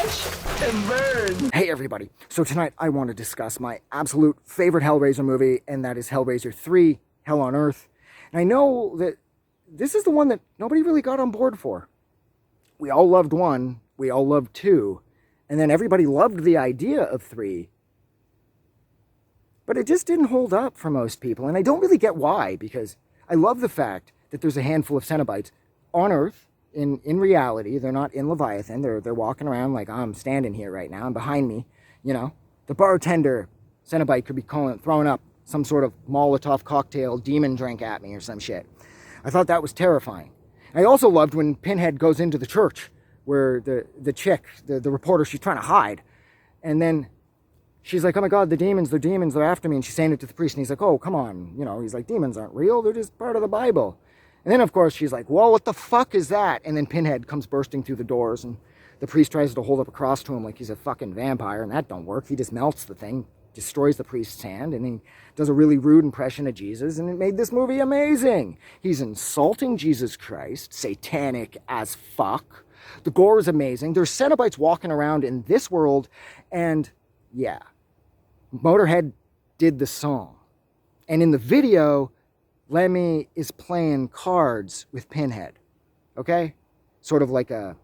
watch and burn. Hey everybody, so tonight I want to discuss my absolute favorite Hellraiser movie, and that is Hellraiser III, Hell on Earth. And I know that this is the one that nobody really got on board for. We all loved 1, we all loved 2, and then everybody loved the idea of 3. But it just didn't hold up for most people, and I don't really get why, because I love the fact that there's a handful of Cenobites on Earth, in reality. They're not in Leviathan. They're walking around like I'm standing here right now, and behind me, you know, the bartender Cenobite could be throwing up some sort of Molotov cocktail demon drink at me or some shit. I thought that was terrifying. I also loved when Pinhead goes into the church where the chick, the reporter, she's trying to hide, and then she's like, oh my God, they're demons, they're after me. And she's saying it to the priest, and he's like, oh, come on. You know, he's like, demons aren't real, they're just part of the Bible. And then, of course, she's like, well, what the fuck is that? And then Pinhead comes bursting through the doors, and the priest tries to hold up a cross to him like he's a fucking vampire, and that don't work. He just melts the thing, destroys the priest's hand, and he does a really rude impression of Jesus, and it made this movie amazing. He's insulting Jesus Christ, satanic as fuck. The gore is amazing. There's Cenobites walking around in this world, and yeah, Motorhead did the song. And in the video, Lemmy is playing cards with Pinhead, okay? Sort of like a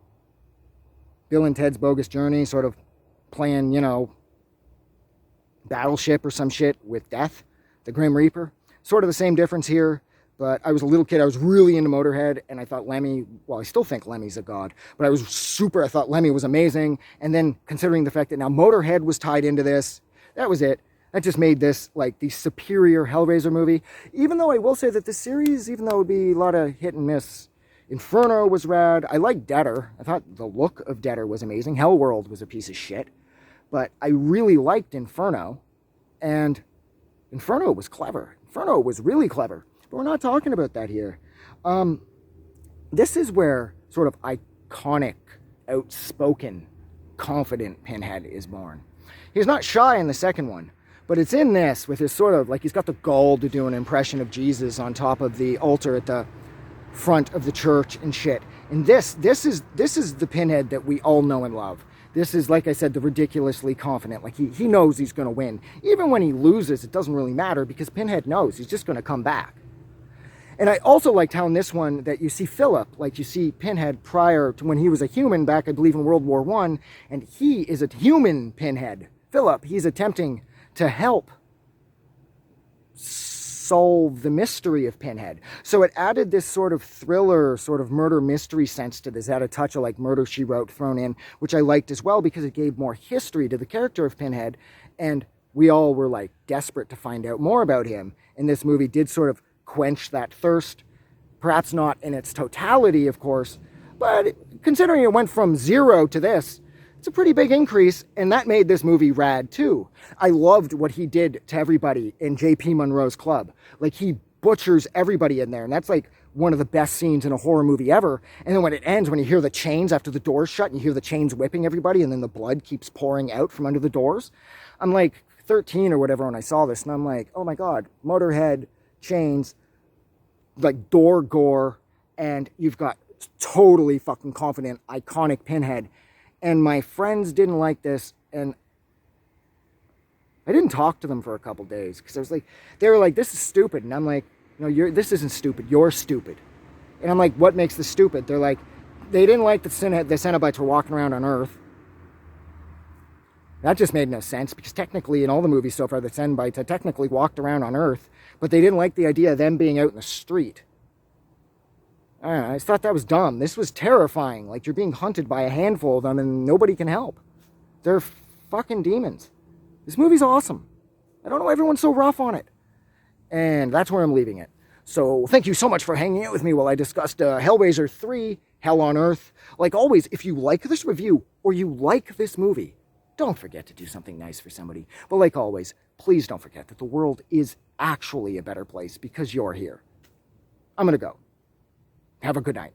Bill and Ted's Bogus Journey, sort of playing, you know, Battleship or some shit with Death, the Grim Reaper. Sort of the same difference here, but I was a little kid, I was really into Motorhead, and I thought Lemmy, well, I still think Lemmy's a god, but I thought Lemmy was amazing, and then considering the fact that now Motorhead was tied into this, that was it. That just made this like the superior Hellraiser movie. Even though I will say that this series, even though it would be a lot of hit and miss, Inferno was rad. I liked Deader. I thought the look of Deader was amazing. Hellworld was a piece of shit. But I really liked Inferno. And Inferno was clever. Inferno was really clever. But we're not talking about that here. This is where sort of iconic, outspoken, confident Pinhead is born. He's not shy in the second one. But it's in this with his sort of, like, he's got the gall to do an impression of Jesus on top of the altar at the front of the church and shit. And this is the Pinhead that we all know and love. This is, like I said, the ridiculously confident. Like, he knows he's going to win. Even when he loses, it doesn't really matter because Pinhead knows he's just going to come back. And I also liked how in this one that you see Philip, like you see Pinhead prior to when he was a human back, I believe, in World War I, and he is a human Pinhead. Philip, he's attempting to help solve the mystery of Pinhead. So it added this sort of thriller, sort of murder mystery sense to this. It had a touch of like Murder, She Wrote thrown in, which I liked as well because it gave more history to the character of Pinhead. And we all were like desperate to find out more about him. And this movie did sort of quench that thirst. Perhaps not in its totality, of course, but considering it went from 0 to this, it's a pretty big increase, and that made this movie rad too. I loved what he did to everybody in J.P. Monroe's club. Like, he butchers everybody in there, and that's like one of the best scenes in a horror movie ever. And then when it ends, when you hear the chains after the doors shut, and you hear the chains whipping everybody, and then the blood keeps pouring out from under the doors. I'm like 13 or whatever when I saw this, and I'm like, oh my God, Motorhead, chains, like door gore, and you've got totally fucking confident, iconic Pinhead. And my friends didn't like this, and I didn't talk to them for a couple days because I was like, they were like, this is stupid. And I'm like, no, this isn't stupid. You're stupid. And I'm like, what makes this stupid? They're like, they didn't like the Cenobites were walking around on Earth. That just made no sense because technically in all the movies so far, the Cenobites had technically walked around on Earth, but they didn't like the idea of them being out in the street. I don't know, I just thought that was dumb. This was terrifying. Like, you're being hunted by a handful of them and nobody can help. They're fucking demons. This movie's awesome. I don't know why everyone's so rough on it. And that's where I'm leaving it. So thank you so much for hanging out with me while I discussed Hellraiser 3, Hell on Earth. Like always, if you like this review or you like this movie, don't forget to do something nice for somebody. But like always, please don't forget that the world is actually a better place because you're here. I'm going to go. Have a good night.